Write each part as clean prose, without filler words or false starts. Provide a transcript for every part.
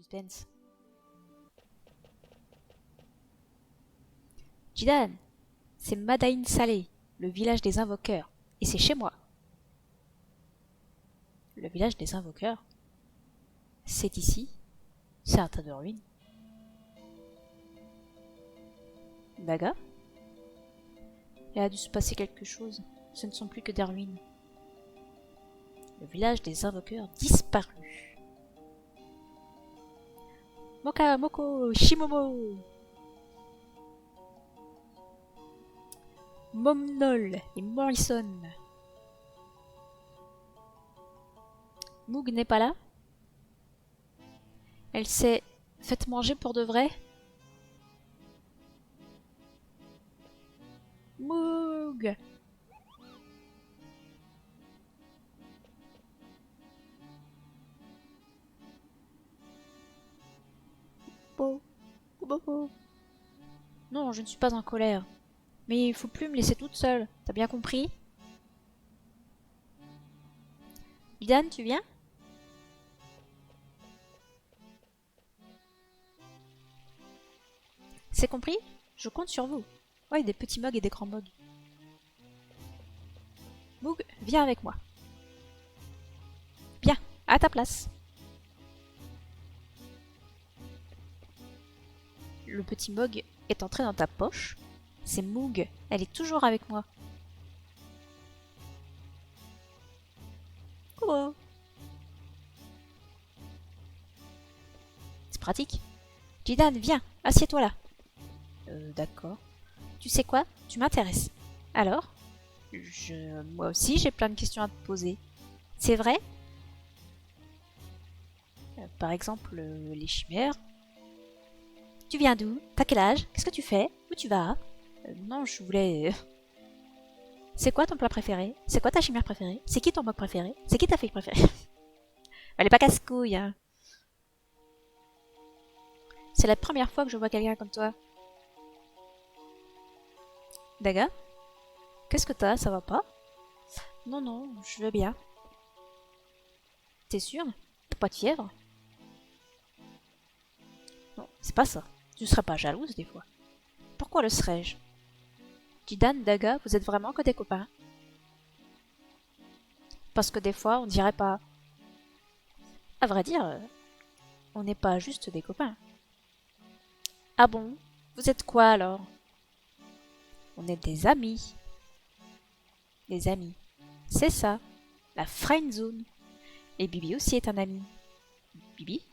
suspense. Jidan, c'est Madain Saleh, le village des invoqueurs. Et c'est chez moi. Le village des invoqueurs? C'est ici? C'est un tas de ruines. Daga? Il a dû se passer quelque chose. Ce ne sont plus que des ruines. Le village des invoqueurs disparu. Moka, Moko, Shimomo, Momnol et Morrison. Moog n'est pas là? Elle s'est faite manger pour de vrai? Moog! Bo, bo, bo. Non, je ne suis pas en colère. Mais il faut plus me laisser toute seule. T'as bien compris? Lidan, tu viens? C'est compris? Je compte sur vous. Ouais, des petits mugs et des grands mugs. Moog, viens avec moi. Bien, à ta place. Le petit mug est entré dans ta poche. C'est Moog, elle est toujours avec moi. Oh. C'est pratique. Jidan, viens, assieds-toi là. D'accord. Tu sais quoi? Tu m'intéresses. Alors? Moi aussi, j'ai plein de questions à te poser. C'est vrai? Par exemple, les chimères. Tu viens d'où? T'as quel âge? Qu'est-ce que tu fais? Où tu vas? Non, je voulais... C'est quoi ton plat préféré? C'est quoi ta chimère préférée? C'est qui ton mug préféré? C'est qui ta fille préférée? Elle est pas casse-couille, hein. C'est la première fois que je vois quelqu'un comme toi. Daga? Qu'est-ce que t'as? Ça va pas? Non, non, je vais bien. T'es sûre? T'as pas de fièvre? Non, c'est pas ça. Tu serais pas jalouse des fois. Pourquoi le serais-je? Jidan, Daga, vous êtes vraiment que des copains? Parce que des fois, on dirait pas... À vrai dire, on n'est pas juste des copains. Ah bon? Vous êtes quoi alors? On est des amis. Des amis. C'est ça. La friend zone. Et Bibi aussi est un ami. Bibi?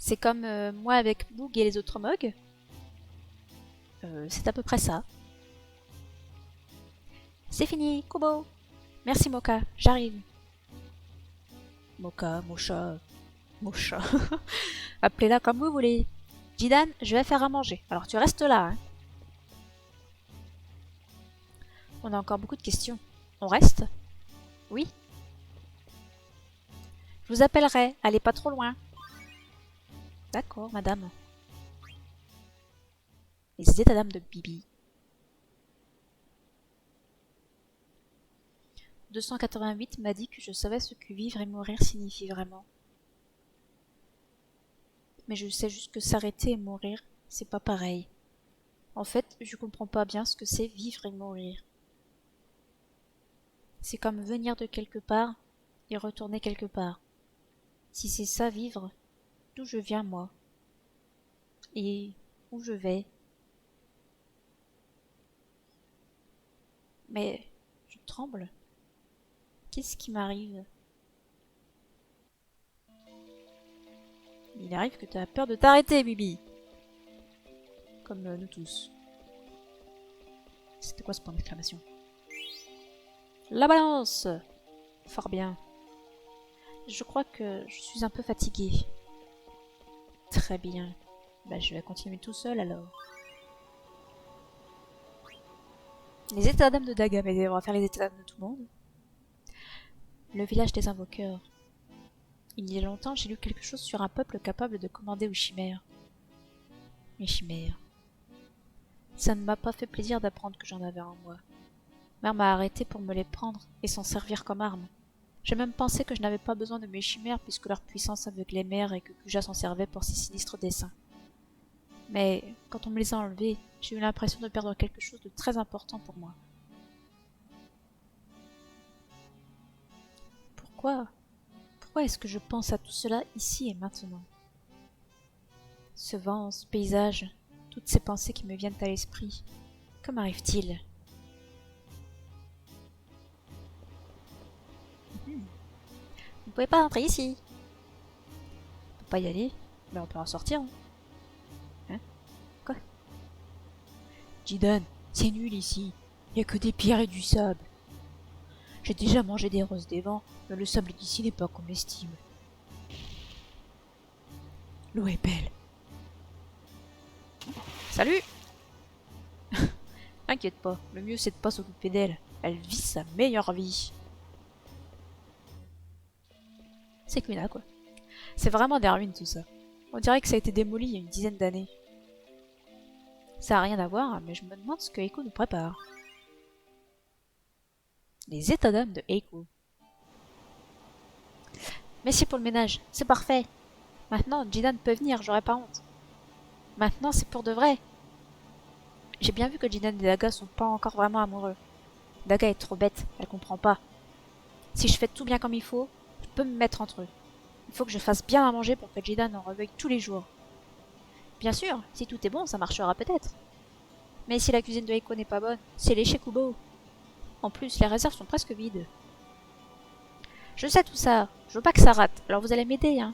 C'est comme moi avec Moog et les autres Mogs? C'est à peu près ça. C'est fini, Kubo. Merci Moka, j'arrive. Moka, Mosha, Mosha. Appelez-la comme vous voulez. Jidan, je vais faire à manger. Alors tu restes là, hein. On a encore beaucoup de questions. On reste? Oui. Je vous appellerai. Allez pas trop loin. D'accord, madame. Les états d'âme de Bibi. 288 m'a dit que je savais ce que vivre et mourir signifie vraiment. Mais je sais juste que s'arrêter et mourir, c'est pas pareil. En fait, je comprends pas bien ce que c'est vivre et mourir. C'est comme venir de quelque part et retourner quelque part. Si c'est ça vivre, d'où je viens moi? Et où je vais? Mais je tremble. Qu'est-ce qui m'arrive? Il arrive que tu as peur de t'arrêter, Bibi. Comme nous tous. C'était quoi ce point d'exclamation? La balance! Fort bien. Je crois que je suis un peu fatiguée. Très bien. Bah, je vais continuer tout seul alors. Les états d'âme de Daga, mais on va faire les états d'âme de tout le monde. Le village des invoqueurs. Il y a longtemps, j'ai lu quelque chose sur un peuple capable de commander aux chimères. Les chimères. Ça ne m'a pas fait plaisir d'apprendre que j'en avais en moi. Mère m'a arrêté pour me les prendre et s'en servir comme arme. J'ai même pensé que je n'avais pas besoin de mes chimères puisque leur puissance aveugle les mers et que Kuja s'en servait pour ses sinistres desseins. Mais quand on me les a enlevés, j'ai eu l'impression de perdre quelque chose de très important pour moi. Pourquoi? Pourquoi est-ce que je pense à tout cela ici et maintenant? Ce vent, ce paysage, toutes ces pensées qui me viennent à l'esprit, que m'arrive-t-il? Vous pouvez pas entrer ici. On peut pas y aller, mais on peut en sortir. Hein? Quoi? Jidan, c'est nul ici. Il y a que des pierres et du sable. J'ai déjà mangé des roses des vents, mais le sable d'ici n'est pas comestible. L'eau est belle. Salut! Inquiète pas, le mieux c'est de pas s'occuper d'elle. Elle vit sa meilleure vie. C'est Kuna quoi. C'est vraiment des ruines tout ça. On dirait que ça a été démoli il y a une dizaine d'années. Ça a rien à voir, mais je me demande ce que Eiko nous prépare. Les états d'âme de Eiko. Merci pour le ménage, c'est parfait. Maintenant, Jidan peut venir, j'aurai pas honte. Maintenant, c'est pour de vrai. J'ai bien vu que Jidan et Daga sont pas encore vraiment amoureux. Daga est trop bête, elle comprend pas. Si je fais tout bien comme il faut, je peux me mettre entre eux. Il faut que je fasse bien à manger pour que Jidan en reveuille tous les jours. Bien sûr, si tout est bon, ça marchera peut-être. Mais si la cuisine de Eiko n'est pas bonne, c'est léché Kubo. En plus, les réserves sont presque vides. Je sais tout ça, je veux pas que ça rate, alors vous allez m'aider, hein.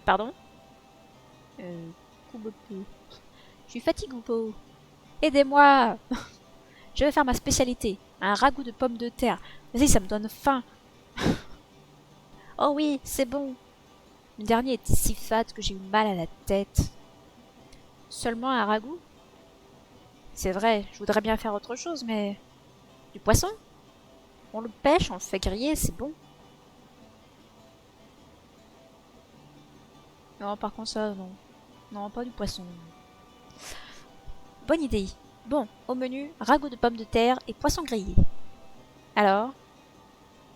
Pardon? Kubopo. Je suis fatiguée, Kubo. Aidez-moi! Je vais faire ma spécialité, un ragoût de pommes de terre. Vas-y, ça me donne faim. Oh oui, c'est bon. Le dernier était si fade que j'ai eu mal à la tête. Seulement un ragoût? C'est vrai, je voudrais bien faire autre chose, mais... Du poisson? On le pêche, on le fait griller, c'est bon. Non, par contre ça, non. Non, pas du poisson. Bonne idée. Bon, au menu, ragoût de pommes de terre et poisson grillé. Alors,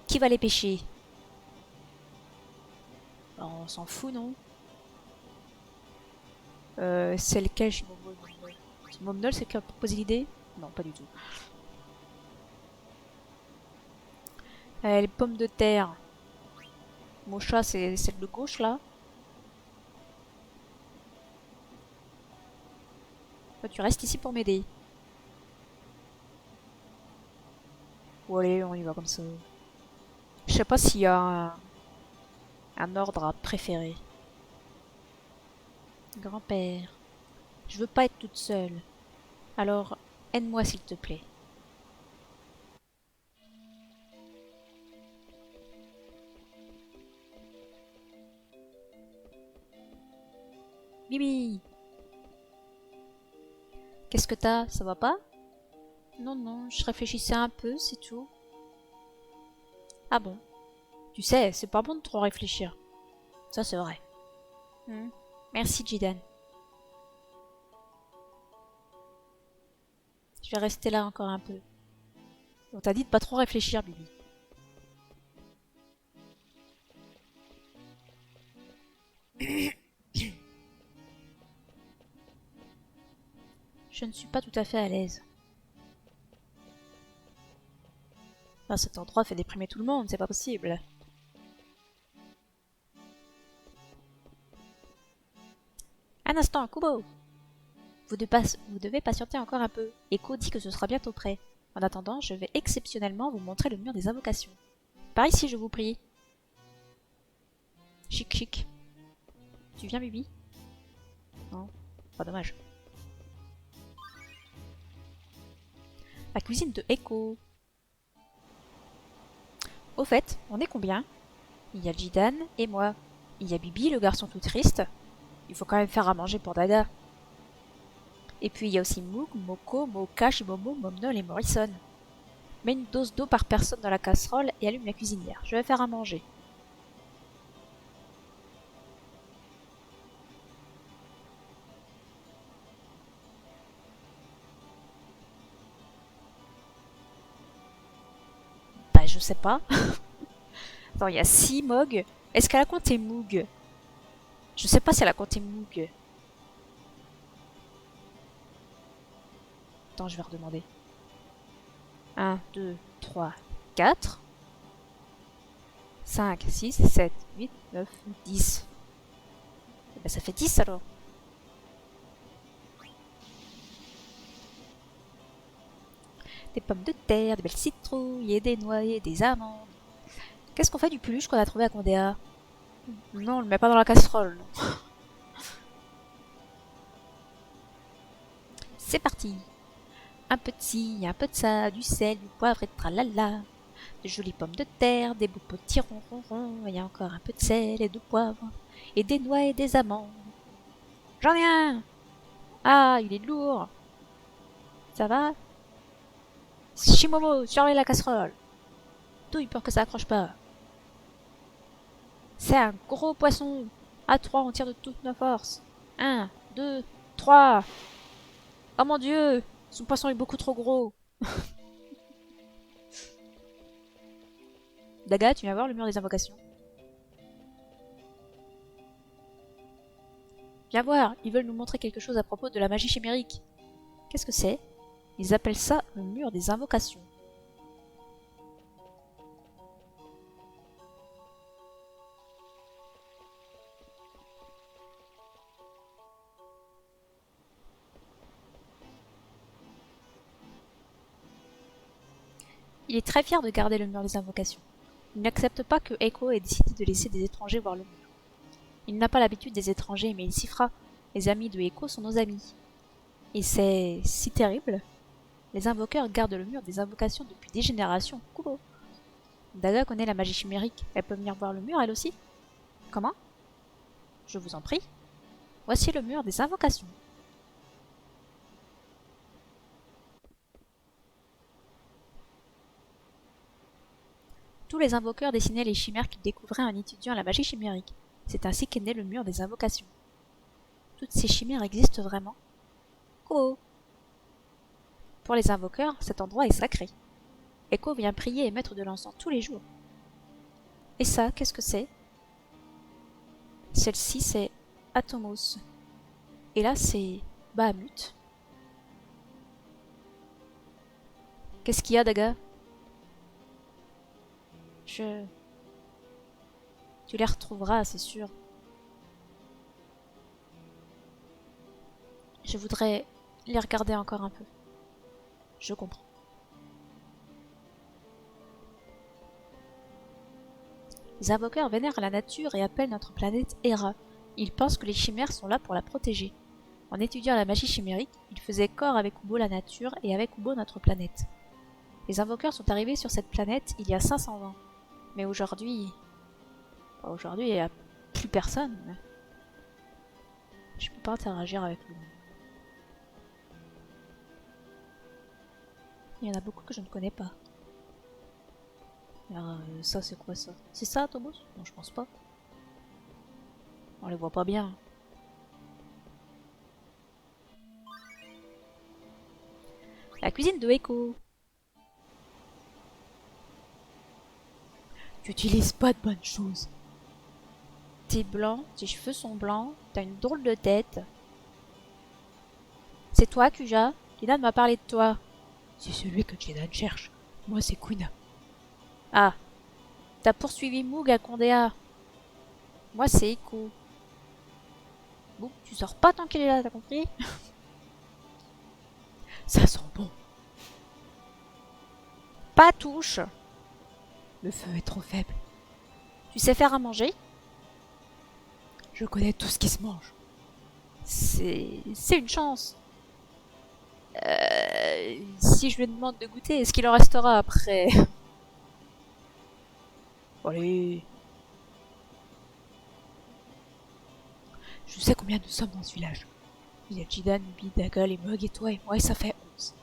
qui va les pêcher? On s'en fout, non? C'est lequel chez Momnol, c'est qui a proposé l'idée? Non, pas du tout. Les pommes de terre. Mon chat, c'est celle de gauche, là. Toi, tu restes ici pour m'aider. Bon, allez, on y va comme ça. Je sais pas s'il y a un ordre à préférer. Grand-père, je veux pas être toute seule. Alors, aide-moi s'il te plaît. Bibi! Qu'est-ce que t'as? Ça va pas? Non, non, je réfléchissais un peu, c'est tout. Ah bon? Tu sais, c'est pas bon de trop réfléchir. Ça, c'est vrai. Merci, Jidan. Je vais rester là encore un peu. On t'a dit de pas trop réfléchir, Bibi. Je ne suis pas tout à fait à l'aise. Ah, cet endroit fait déprimer tout le monde, c'est pas possible. Un instant, Kubo! Vous devez patienter encore un peu. Echo dit que ce sera bientôt prêt. En attendant, je vais exceptionnellement vous montrer le mur des invocations. Par ici, je vous prie. Chic, chic. Tu viens, Bibi? Non? Pas dommage. La cuisine de Echo. Au fait, on est combien? Il y a Jidan et moi. Il y a Bibi, le garçon tout triste. Il faut quand même faire à manger pour Dada. Et puis il y a aussi Mook, Moko, Moka, Shimomo, Momnol et Morrison. Mets une dose d'eau par personne dans la casserole et allume la cuisinière. Je vais faire à manger. Bah je sais pas. Attends, il y a 6 Mog. Est-ce qu'elle a compté Moog? Je sais pas si elle a compté Moog. Attends, je vais redemander. 1, 2, 3, 4, 5, 6, 7, 8, 9, 10. Eh ben, ça fait 10 alors. Des pommes de terre, des belles citrouilles, et des noix et des amandes. Qu'est-ce qu'on fait du peluche qu'on a trouvé à Condéa? Non, on le met pas dans la casserole. C'est parti. Un peu de ci, un peu de ça, du sel, du poivre et de tralala. De jolies pommes de terre, des beaux petits ronds, il y a encore un peu de sel et de poivre, et des noix et des amandes. J'en ai un! Ah, il est lourd! Ça va? Shimomo, surveille la casserole! Douille pour que ça accroche pas. C'est un gros poisson! À 3, on tire de toutes nos forces. 1, 2, 3! Oh mon dieu! Son poisson est beaucoup trop gros! Daga, tu viens voir le mur des invocations? Viens voir, ils veulent nous montrer quelque chose à propos de la magie chimérique. Qu'est-ce que c'est? Ils appellent ça le mur des invocations. Il est très fier de garder le mur des invocations. Il n'accepte pas que Echo ait décidé de laisser des étrangers voir le mur. Il n'a pas l'habitude des étrangers, mais il s'y fera. Les amis de Echo sont nos amis. Et c'est si terrible. Les invoqueurs gardent le mur des invocations depuis des générations. Coucou. Daga connaît la magie chimérique. Elle peut venir voir le mur, elle aussi? Comment? Je vous en prie. Voici le mur des invocations. Tous les invoqueurs dessinaient les chimères qu'ils découvraient en étudiant la magie chimérique. C'est ainsi qu'est né le mur des invocations. Toutes ces chimères existent vraiment? Oh! Pour les invoqueurs, cet endroit est sacré. Echo vient prier et mettre de l'encens tous les jours. Et ça, qu'est-ce que c'est? Celle-ci, c'est Atomos. Et là, c'est Bahamut. Qu'est-ce qu'il y a, Daga? Tu les retrouveras, c'est sûr. Je voudrais les regarder encore un peu. Je comprends. Les invoqueurs vénèrent la nature et appellent notre planète Hera. Ils pensent que les chimères sont là pour la protéger. En étudiant la magie chimérique, ils faisaient corps avec Ubo la nature et avec Ubo notre planète. Les invoqueurs sont arrivés sur cette planète il y a 500 ans. Mais aujourd'hui... Aujourd'hui, il n'y a plus personne. Je peux pas interagir avec lui. Il y en a beaucoup que je ne connais pas. Alors, ça, c'est quoi ça? C'est ça, Tomos? Non, je pense pas. On les voit pas bien. La cuisine de Echo. Tu utilises pas de bonnes choses. T'es blanc, tes cheveux sont blancs, t'as une drôle de tête. C'est toi, Kuja? Kinan m'a parlé de toi. C'est celui que Jinan cherche. Moi, c'est Quina. Ah, t'as poursuivi Moog à Condéa. Moi, c'est Echo. Bon, tu sors pas tant qu'il est là, t'as compris? Ça sent bon. Pas touche. Le feu est trop faible. Tu sais faire à manger? Je connais tout ce qui se mange. C'est une chance. Si je lui demande de goûter, est-ce qu'il en restera après? Allez. Je sais combien nous sommes dans ce village. Il y a Jidan, Nubi, Daga, les Mog et toi et moi et ça fait 11.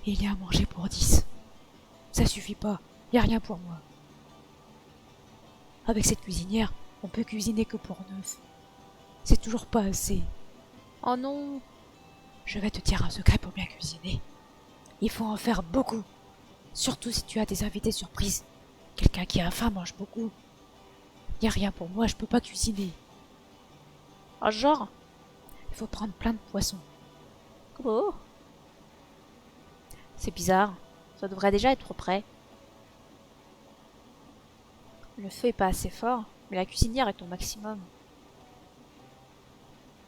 Et il y a à manger pour 10. Ça suffit pas, y a rien pour moi. Avec cette cuisinière, on peut cuisiner que pour 9. C'est toujours pas assez. Oh non. Je vais te dire un secret pour bien cuisiner. Il faut en faire beaucoup. Surtout si tu as des invités surprises. Quelqu'un qui a faim mange beaucoup. Y a rien pour moi, je peux pas cuisiner. Oh, genre, Il faut prendre plein de poissons. oh, c'est bizarre. Ça devrait déjà être prêt. Le feu est pas assez fort, mais la cuisinière est au maximum.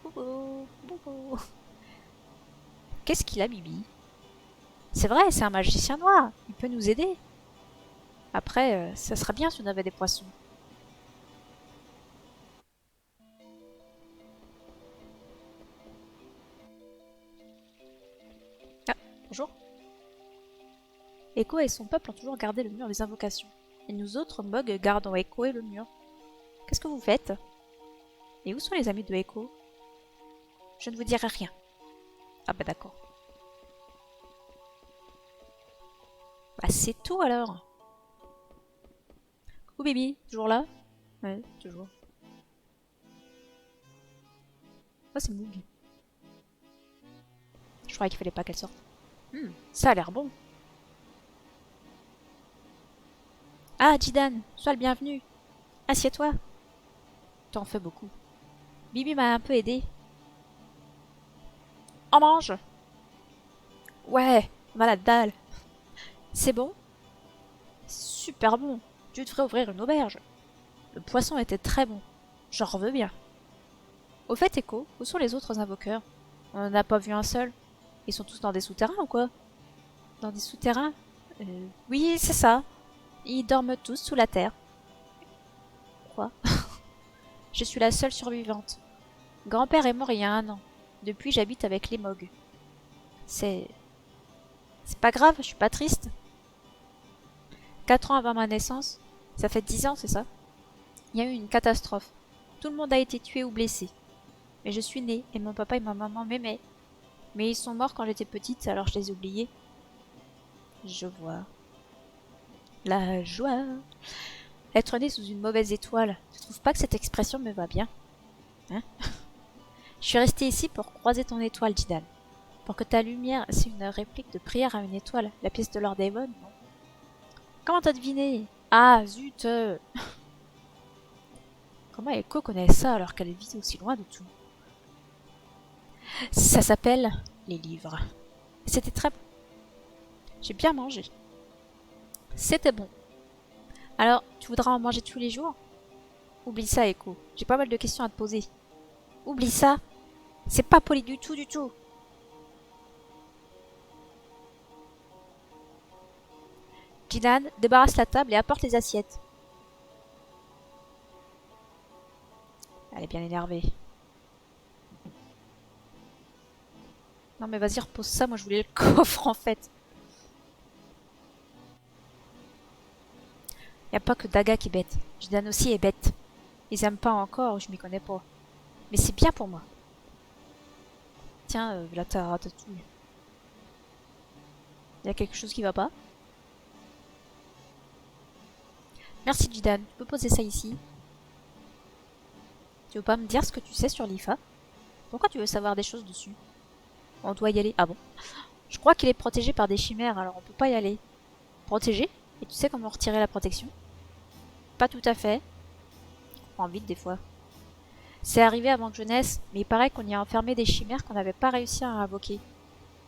Bobo, bobo. Qu'est-ce qu'il a, Bibi? C'est vrai, c'est un magicien noir. Il peut nous aider. Après, ça serait bien si on avait des poissons. Ah, bonjour. Echo et son peuple ont toujours gardé le mur des invocations. Et nous autres, Mog, gardons Echo et le mur. Qu'est-ce que vous faites? Et où sont les amis de Echo? Je ne vous dirai rien. Ah bah d'accord. Bah c'est tout alors. Coucou Bibi, toujours là? Ouais, toujours. Oh c'est Moog. Je croyais qu'il fallait pas qu'elle sorte. Ça a l'air bon. Ah Jidan, sois le bienvenu. Assieds-toi. T'en fais beaucoup. Bibi m'a un peu aidé. En mange. Ouais, on a la dalle. C'est bon? Super bon. Tu devrais ouvrir une auberge. Le poisson était très bon. J'en veux bien. Au fait, Echo, où sont les autres invoqueurs? On n'en a pas vu un seul. Ils sont tous dans des souterrains ou quoi? Dans des souterrains? Oui, c'est ça. Ils dorment tous sous la terre. Quoi? Je suis la seule survivante. Grand-père est mort il y a 1 an. Depuis, j'habite avec les Mog. C'est pas grave, je suis pas triste. 4 ans avant ma naissance, ça fait 10 ans, c'est ça? Il y a eu une catastrophe. Tout le monde a été tué ou blessé. Mais je suis née et mon papa et ma maman m'aimaient. Mais ils sont morts quand j'étais petite, alors je les ai oubliés. Je vois. La joie. Être née sous une mauvaise étoile. Tu trouves pas que cette expression me va bien? Hein? Je suis restée ici pour croiser ton étoile, Jidan. Pour que ta lumière... C'est une réplique de prière à une étoile. La pièce de Lord Avon, non? Comment t'as deviné? Ah, zut. Comment Echo connaît ça alors qu'elle vit aussi loin de tout? Ça s'appelle les livres. C'était très bon. J'ai bien mangé. C'était bon. Alors, tu voudras en manger tous les jours? Oublie ça, Echo. J'ai pas mal de questions à te poser. Oublie ça. C'est pas poli du tout, du tout. Jidan, débarrasse la table et apporte les assiettes. Elle est bien énervée. Non mais vas-y, repose ça, moi je voulais le coffre en fait. Y a pas que Daga qui est bête. Jidan aussi est bête. Ils aiment pas encore, je m'y connais pas. Mais c'est bien pour moi. Tiens, là ta ratatouille. Y a quelque chose qui va pas? Merci Jidan, tu peux poser ça ici. Tu veux pas me dire ce que tu sais sur l'IFA? Pourquoi tu veux savoir des choses dessus? On doit y aller. Ah bon? Je crois qu'il est protégé par des chimères, alors on peut pas y aller. Protégé? Et tu sais comment retirer la protection? Pas tout à fait. On prend vite des fois. C'est arrivé avant que je naisse, mais il paraît qu'on y a enfermé des chimères qu'on n'avait pas réussi à invoquer.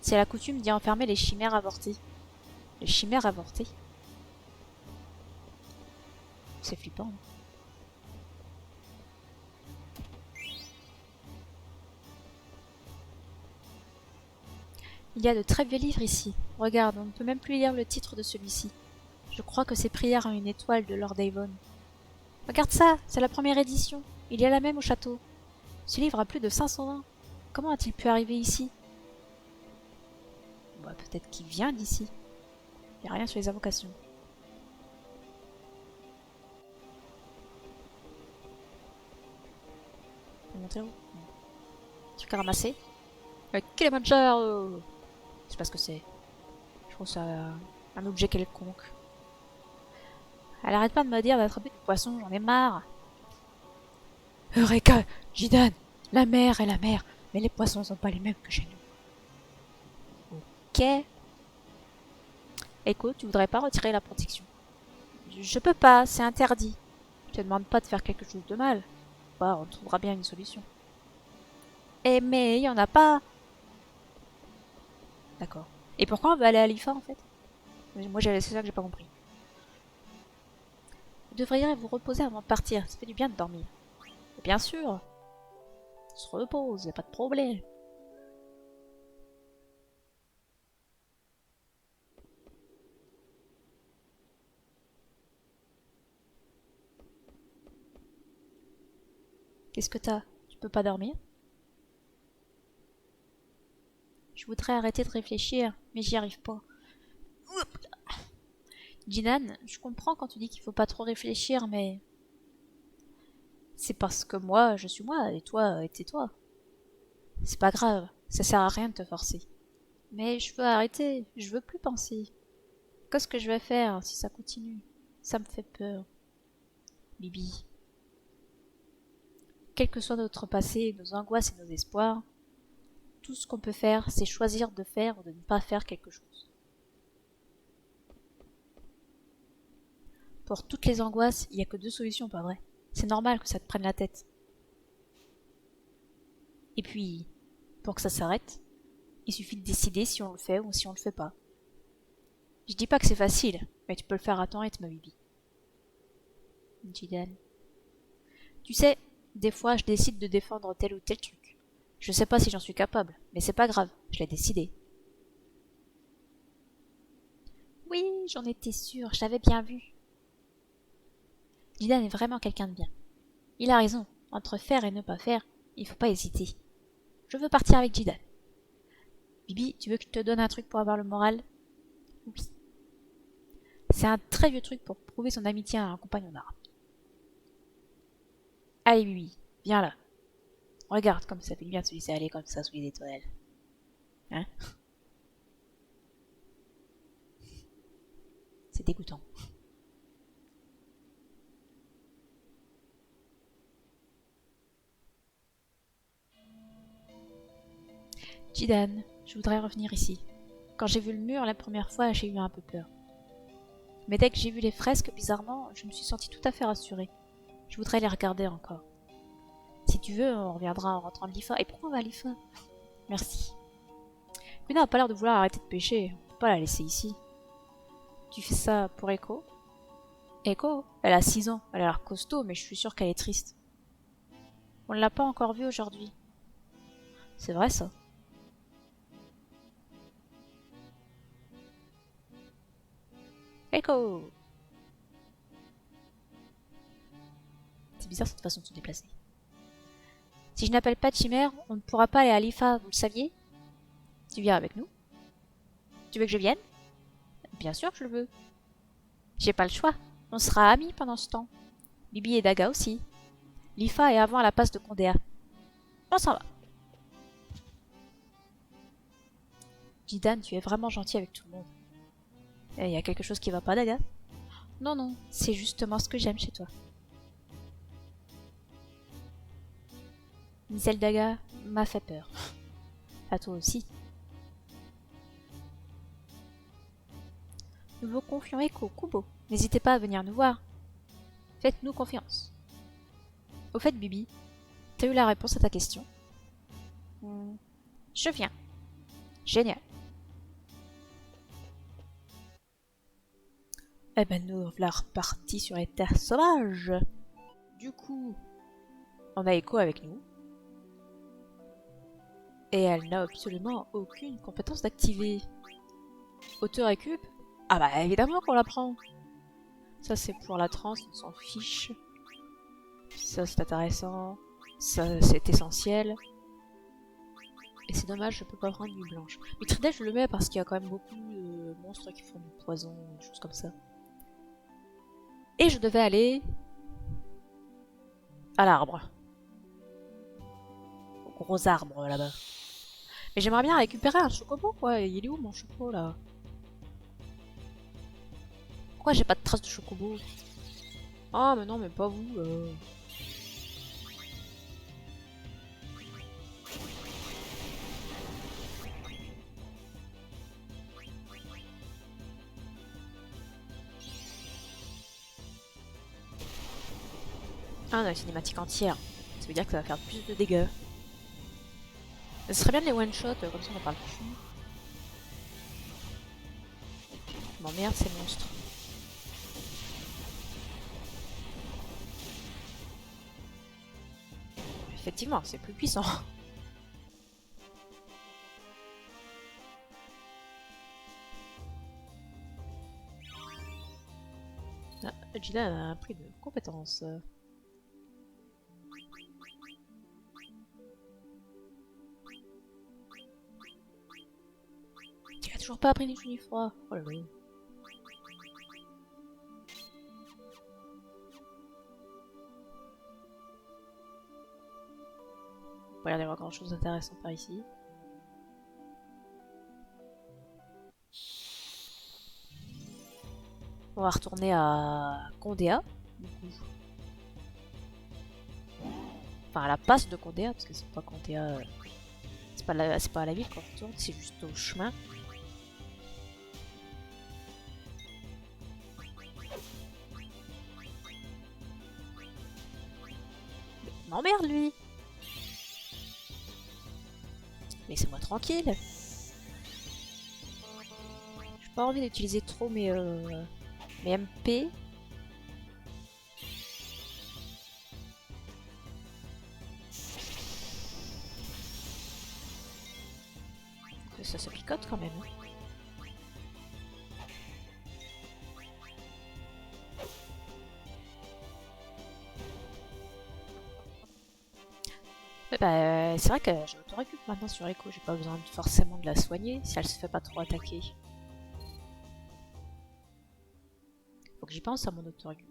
C'est la coutume d'y enfermer les chimères avortées. Les chimères avortées? C'est flippant. Hein. Il y a de très vieux livres ici. Regarde, on ne peut même plus lire le titre de celui-ci. Je crois que c'est Prière à une étoile de Lord Avon. Regarde ça, c'est la première édition. Il y a la même au château. Ce livre a plus de 500 ans. Comment a-t-il pu arriver ici? Bah, peut-être qu'il vient d'ici. Il n'y a rien sur les invocations. On peut montrer où? Truc à ramasser. Kilimanjaro! Je sais pas ce que c'est. Je trouve ça un objet quelconque. Elle arrête pas de me dire d'attraper du poisson, j'en ai marre. Eureka, Jidan, la mer est la mer, mais les poissons sont pas les mêmes que chez nous. Ok. Écoute, tu voudrais pas retirer la protection? Je peux pas, c'est interdit. Je te demande pas de faire quelque chose de mal. Bah, on trouvera bien une solution. Eh, mais il y en a pas. D'accord. Et pourquoi on veut aller à l'IFA en fait? Moi, c'est ça que j'ai pas compris. Vous devriez vous reposer avant de partir. Ça fait du bien de dormir. Et bien sûr. On se repose, y a pas de problème. Qu'est-ce que t'as? Tu peux pas dormir? Je voudrais arrêter de réfléchir, mais j'y arrive pas. Jinan, je comprends quand tu dis qu'il faut pas trop réfléchir, mais... C'est parce que moi, je suis moi, et toi, t'es toi. C'est pas grave, ça sert à rien de te forcer. Mais je veux arrêter, je veux plus penser. Qu'est-ce que je vais faire si ça continue? Ça me fait peur. Bibi. Quel que soit notre passé, nos angoisses et nos espoirs, tout ce qu'on peut faire, c'est choisir de faire ou de ne pas faire quelque chose. Pour toutes les angoisses, il n'y a que deux solutions, pas vrai? C'est normal que ça te prenne la tête. Et puis, pour que ça s'arrête, il suffit de décider si on le fait ou si on le fait pas. Je dis pas que c'est facile, mais tu peux le faire à ton rythme, Bibi. Jidan. Tu sais, des fois je décide de défendre tel ou tel truc. Je sais pas si j'en suis capable, mais c'est pas grave, je l'ai décidé. Oui, j'en étais sûre, je l'avais bien vu. Jidan est vraiment quelqu'un de bien. Il a raison, entre faire et ne pas faire, il faut pas hésiter. Je veux partir avec Jidan. Bibi, tu veux que je te donne un truc pour avoir le moral? Oui. C'est un très vieux truc pour prouver son amitié à un compagnon d'armes. Allez Bibi, viens là. Regarde comme ça fait bien de se laisser aller comme ça sous les étoiles. Hein? C'est dégoûtant. Jidan, je voudrais revenir ici. Quand j'ai vu le mur la première fois, j'ai eu un peu peur. Mais dès que j'ai vu les fresques, bizarrement, je me suis sentie tout à fait rassurée. Je voudrais les regarder encore. Si tu veux, on reviendra en rentrant de l'IFA. Et pourquoi on va à l'IFA? Merci. Luna n'a pas l'air de vouloir arrêter de pêcher. On peut pas la laisser ici. Tu fais ça pour Echo? Echo? Elle a 6 ans. Elle a l'air costaud, mais je suis sûre qu'elle est triste. On ne l'a pas encore vue aujourd'hui. C'est vrai ça. Echo! C'est bizarre cette façon de se déplacer. Si je n'appelle pas Chimère, on ne pourra pas aller à l'IFA, vous le saviez? Tu viens avec nous? Tu veux que je vienne? Bien sûr que je le veux. J'ai pas le choix. On sera amis pendant ce temps. Bibi et Daga aussi. L'IFA est avant la passe de Condéa. On s'en va. Jidan, tu es vraiment gentil avec tout le monde. Il y a quelque chose qui va pas, Daga? Non, non, c'est justement ce que j'aime chez toi. Mizel Daga m'a fait peur. À toi aussi. Nous vous confions Echo, Kubo. N'hésitez pas à venir nous voir. Faites-nous confiance. Au fait, Bibi, t'as eu la réponse à ta question? Je viens. Génial. Eh ben nous voilà repartis sur les terres sauvages. Du coup, on a Echo avec nous. Et elle n'a absolument aucune compétence d'activer. Auto-récup? Ah bah évidemment qu'on la prend. Ça c'est pour la transe, on s'en fiche. Ça c'est intéressant. Ça c'est essentiel. Et c'est dommage, je peux pas prendre une blanche. Mais Tridel je le mets parce qu'il y a quand même beaucoup de monstres qui font du poison, des choses comme ça. Et je devais aller à l'arbre. Au gros arbre là-bas. Mais j'aimerais bien récupérer un chocobo quoi. Il est où mon chocobo là? Pourquoi j'ai pas de trace de chocobo? Ah mais non mais pas vous. Ah, on a une cinématique entière. Ça veut dire que ça va faire plus de dégâts. Ce serait bien de les one-shot, comme ça on en parle plus. Je m'emmerde ces monstres. Effectivement, c'est plus puissant. Ah, Gina a un prix de compétence. Tu as toujours pas appris ni chaud ni froid. Oh là là. Pas l'air d'avoir grand chose d'intéressant par ici. On va retourner à Condéa, du coup. Enfin, à la passe de Condéa, parce que c'est pas Condéa. C'est pas à la ville qu'on retourne, c'est juste au chemin. M'emmerde lui! Laissez-moi tranquille! J'ai pas envie d'utiliser trop mes MP. Ça se picote quand même. C'est vrai que j'ai auto-récup maintenant sur Echo, j'ai pas besoin forcément de la soigner si elle se fait pas trop attaquer. Faut que j'y pense à mon auto-récup.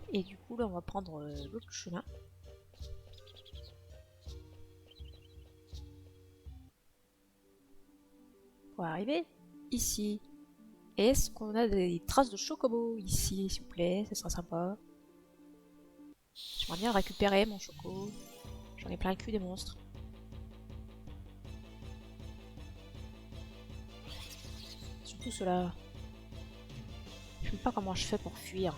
Et du coup là on va prendre l'autre chemin. Pour arriver ici. Est-ce qu'on a des traces de chocobo ici, s'il vous plaît? Ça sera sympa. J'aimerais bien récupérer mon choco. J'en ai plein le cul des monstres. Surtout ceux-là. Je sais pas comment je fais pour fuir.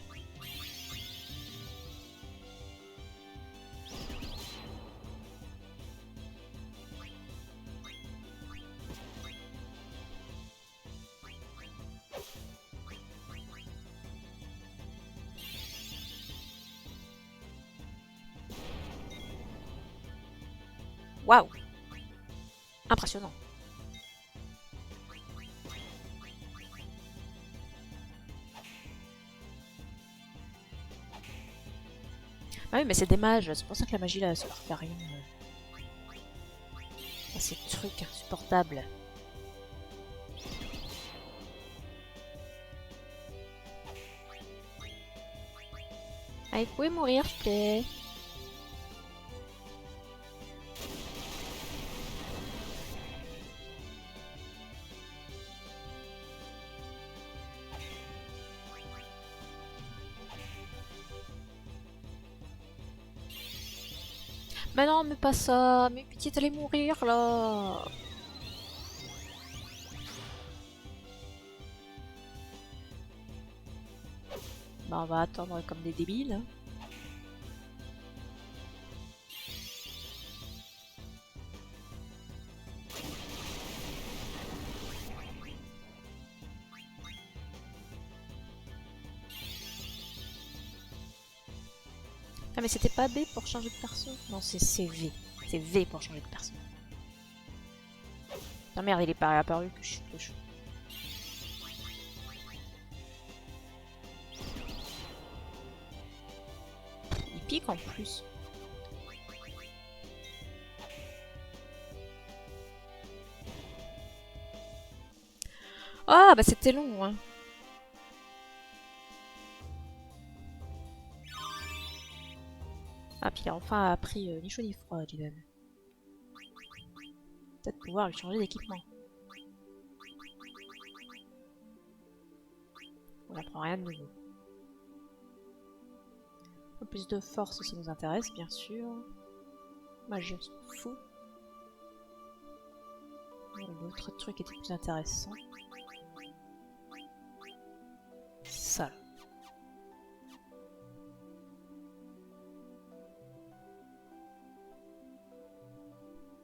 Waouh! Impressionnant. Ah oui, mais c'est des mages, c'est pour ça que la magie là, ça leur fait rien. Ah, ces trucs insupportables. Allez, vous pouvez mourir, s'il vous plaît. Mais non, mais pas ça. Mais pitié, t'allais mourir là. Bah, on va attendre comme des débiles. Hein. Ah, mais c'était pas B pour changer de perso? Non, c'est V. C'est V pour changer de perso. Non, merde, il est pas apparu que je suis le chou. Il pique en plus. Ah, bah c'était long, hein. Ah, puis il a enfin appris ni chaud ni froid, Jidan. Peut-être pouvoir lui changer d'équipement. On n'apprend rien de nouveau. Plus de force, ça nous intéresse, bien sûr. Magie, on s'en fout. L'autre truc était plus intéressant. Ça.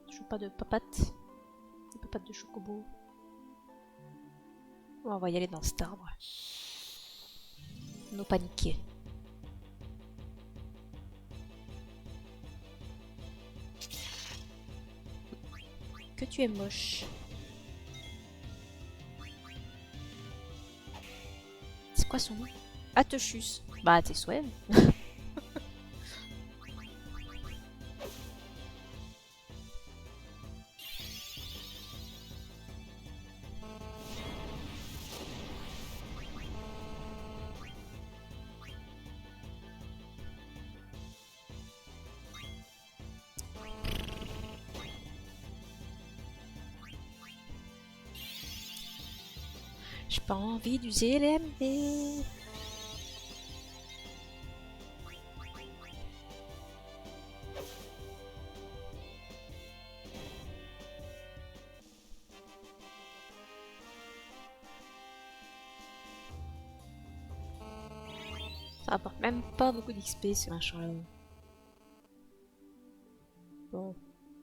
Toujours pas de papates. Des papates de chocobo. Bon, on va y aller dans cet arbre. No paniquer. Que tu es moche. C'est quoi son nom? Atechus. Bah, t'es souhait. J'ai pas envie d'user les MV. Ça rapporte même pas beaucoup d'XP ce machin là. Bon,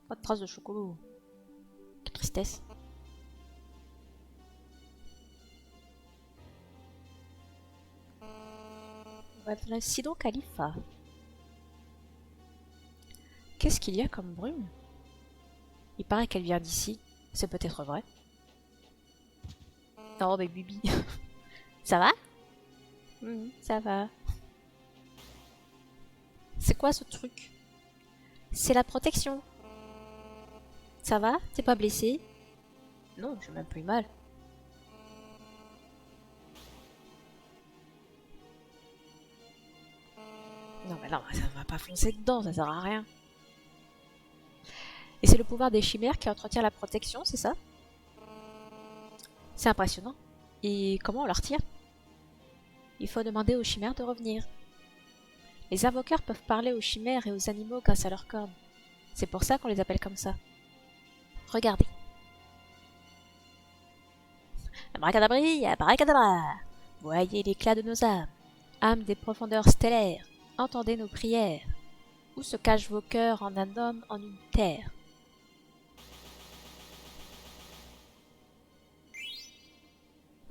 pas de traces de chocolat. Quelle tristesse. Voici donc Khalifa. Qu'est-ce qu'il y a comme brume? Il paraît qu'elle vient d'ici. C'est peut-être vrai. Oh, mais Bibi. Ça va? Ça va. C'est quoi ce truc? C'est la protection. Ça va? T'es pas blessé? Non, j'ai même plus mal. Non, mais non, ça va pas foncer dedans, ça sert à rien. Et c'est le pouvoir des chimères qui entretient la protection, c'est ça? C'est impressionnant. Et comment on la retire? Il faut demander aux chimères de revenir. Les invoqueurs peuvent parler aux chimères et aux animaux grâce à leurs cornes. C'est pour ça qu'on les appelle comme ça. Regardez. Abracadabri, abracadabra. Voyez l'éclat de nos âmes. Âmes des profondeurs stellaires. Entendez nos prières. Où se cachent vos cœurs en un homme, en une terre?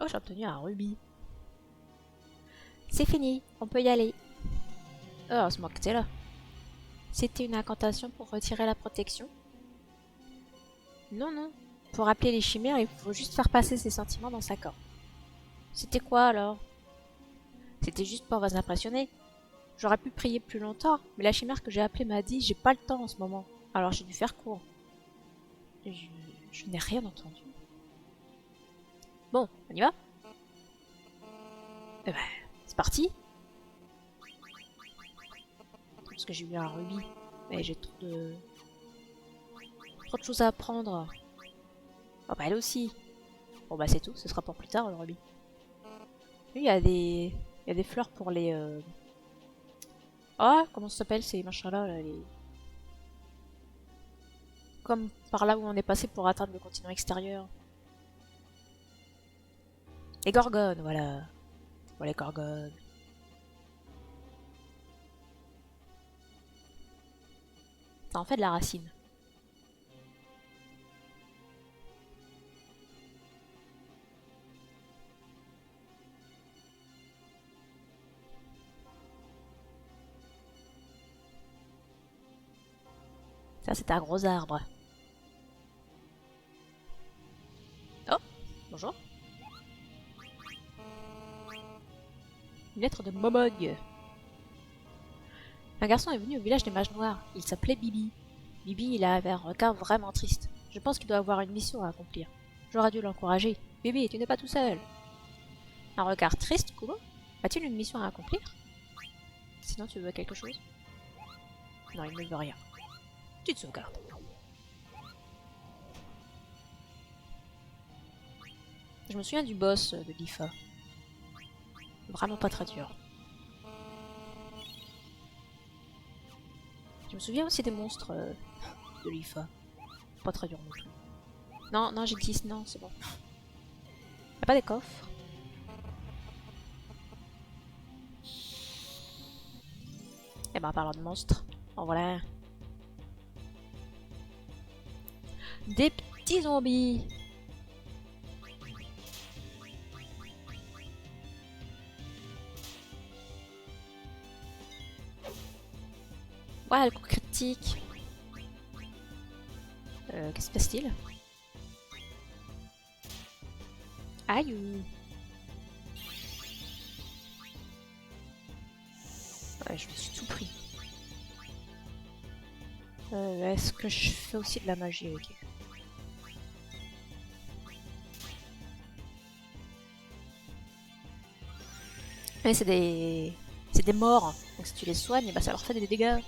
Oh, j'ai obtenu un rubis. C'est fini, on peut y aller. Oh, c'est moi que t'es là. C'était une incantation pour retirer la protection? Non, non. Pour appeler les chimères, il faut juste faire passer ses sentiments dans sa corne. C'était quoi alors? C'était juste pour vous impressionner. J'aurais pu prier plus longtemps, mais la chimère que j'ai appelée m'a dit j'ai pas le temps en ce moment. Alors j'ai dû faire court. Je n'ai rien entendu. Bon, on y va? Eh ben, c'est parti. Parce que j'ai eu un rubis. Mais j'ai trop de choses à apprendre. Oh bah elle aussi. Bon bah c'est tout, ce sera pour plus tard le rubis. Il y a des fleurs pour les... Ah, comment ça s'appelle ces machins-là là, les... Comme par là où on est passé pour atteindre le continent extérieur. Les gorgones, voilà. Voilà les gorgones. Ça en fait de la racine. Ça c'est un gros arbre. Oh, bonjour. Une lettre de Momog. Un garçon est venu au village des mages noirs. Il s'appelait Bibi. Bibi, il avait un regard vraiment triste. Je pense qu'il doit avoir une mission à accomplir. J'aurais dû l'encourager. Bibi, tu n'es pas tout seul. Un regard triste, Kubo? As-tu une mission à accomplir? Sinon, tu veux quelque chose? Non, il ne veut rien. Tu te sauvegardes. Je me souviens du boss de l'IFA. Vraiment pas très dur. Je me souviens aussi des monstres de l'IFA. Pas très dur non plus. Non, non, j'ai dit non, c'est bon. Y'a pas des coffres. Eh ben, en parlant de monstres, en voilà un. Des petits zombies. Ouais, le coup critique. Qu'est-ce qui se passe-t-il? Aïe. Ouais, je me suis tout pris. Est-ce que je fais aussi de la magie avec eux? Mais c'est des... C'est des morts. Donc si tu les soignes, bah ça leur fait des dégâts.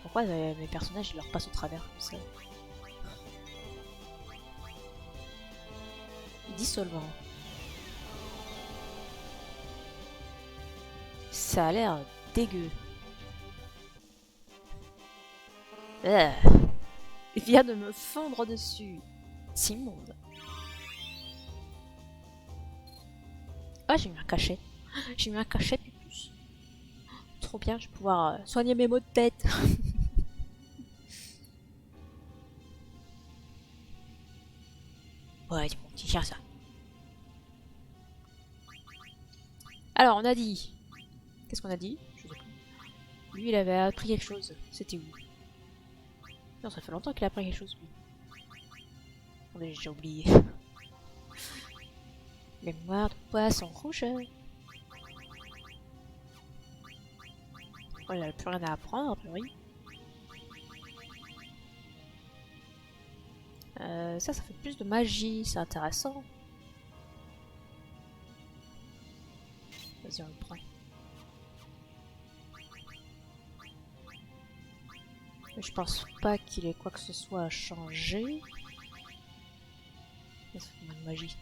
Pourquoi mes personnages ils leur passent au travers comme ça? Dissolvant. Ça a l'air dégueu. Il vient de me fondre dessus. C'est immonde. Ah, j'ai mis un cachet. J'ai mis un cachet de plus. Trop bien, je vais pouvoir soigner mes maux de tête. Ouais, c'est mon petit chien ça. Alors, on a dit... Qu'est-ce qu'on a dit? Je sais plus. Lui, il avait appris quelque chose. C'était où? Non, ça fait longtemps qu'il a appris quelque chose, lui. Attendez, j'ai oublié. Mémoire de poisson rouge. Oh, il n'a plus rien à apprendre, a priori. Ça fait plus de magie, c'est intéressant. Vas-y, on le prend. Mais je pense pas qu'il ait quoi que ce soit à changer. Ça fait moins de magie.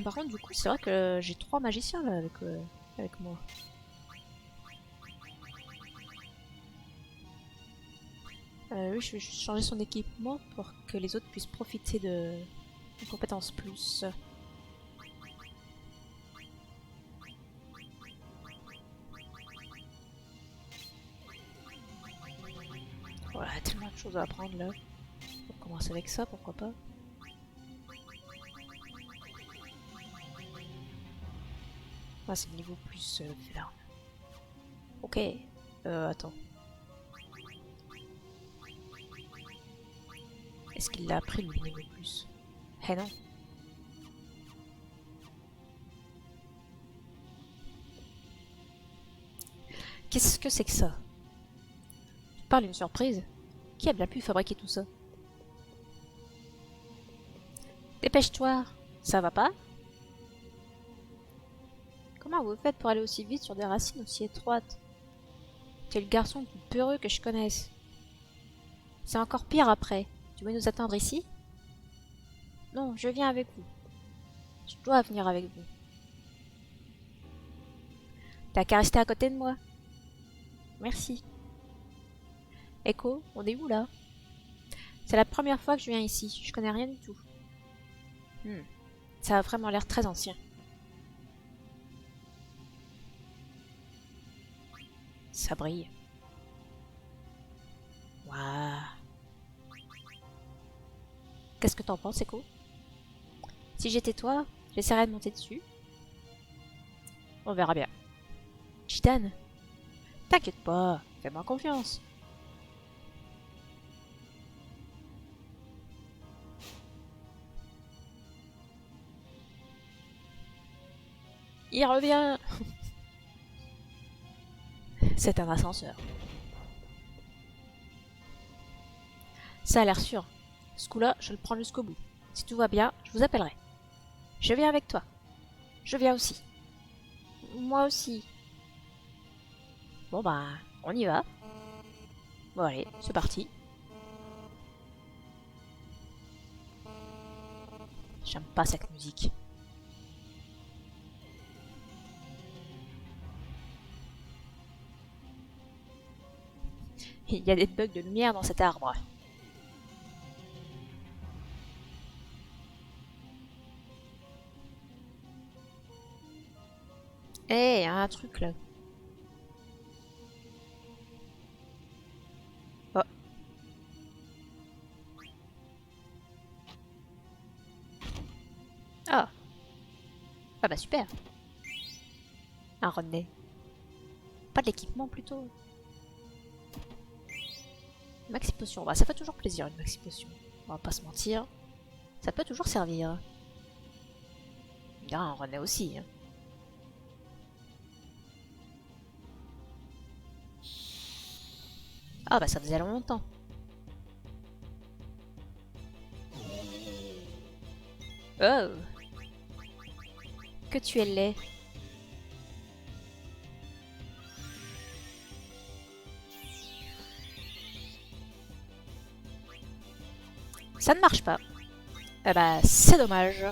Par contre, du coup, c'est vrai que j'ai 3 magiciens là avec moi. Oui, je vais juste changer son équipement pour que les autres puissent profiter de compétences plus. Voilà, tellement de choses à apprendre là. On va commencer avec ça, pourquoi pas. Ah, c'est le niveau plus là. Ok. Attends. Est-ce qu'il l'a appris le niveau plus? Eh non. Qu'est-ce que c'est que ça? Tu parles d'une surprise? Qui a bien pu fabriquer tout ça? Dépêche-toi! Ça va pas? Comment vous faites pour aller aussi vite sur des racines aussi étroites? Tu es le garçon le plus peureux que je connaisse. C'est encore pire après. Tu veux nous attendre ici? Non, je viens avec vous. Je dois venir avec vous. T'as qu'à rester à côté de moi. Merci. Echo, on est où là? C'est la première fois que je viens ici. Je connais rien du tout. Ça a vraiment l'air très ancien. Ça brille. Waouh. Qu'est-ce que t'en penses, Echo? Si j'étais toi, j'essaierais de monter dessus. On verra bien. Chitan, t'inquiète pas, fais-moi confiance. Il revient. C'est un ascenseur. Ça a l'air sûr. Ce coup-là, je le prends jusqu'au bout. Si tout va bien, je vous appellerai. Je viens avec toi. Je viens aussi. Moi aussi. Bon bah, on y va. Bon allez, c'est parti. J'aime pas cette musique. Il y a des bugs de lumière dans cet arbre. Eh, y a un truc là. Oh. Ah. Ah bah super. Un René. Pas de l'équipement plutôt. Maxi potion. Bah ça fait toujours plaisir une maxi potion. On va pas se mentir. Ça peut toujours servir. Il y a un René aussi. Hein. Ah bah ça faisait longtemps. Oh. Que tu es laid. Ça ne marche pas. Eh bah c'est dommage.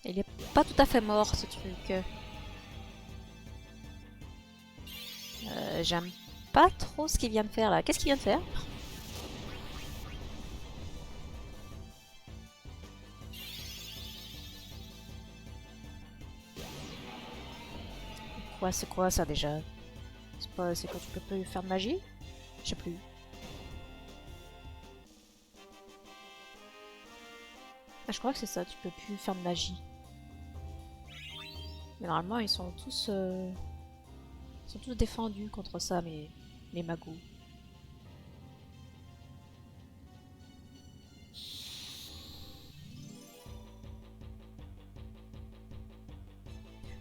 Il est pas tout à fait mort ce truc. J'aime pas trop ce qu'il vient de faire là. Qu'est-ce qu'il vient de faire? C'est quoi ça déjà? C'est quoi, tu peux plus faire de magie? Je sais plus. Ah, je crois que c'est ça, tu peux plus faire de magie. Mais normalement ils sont tous défendus contre ça, les magos.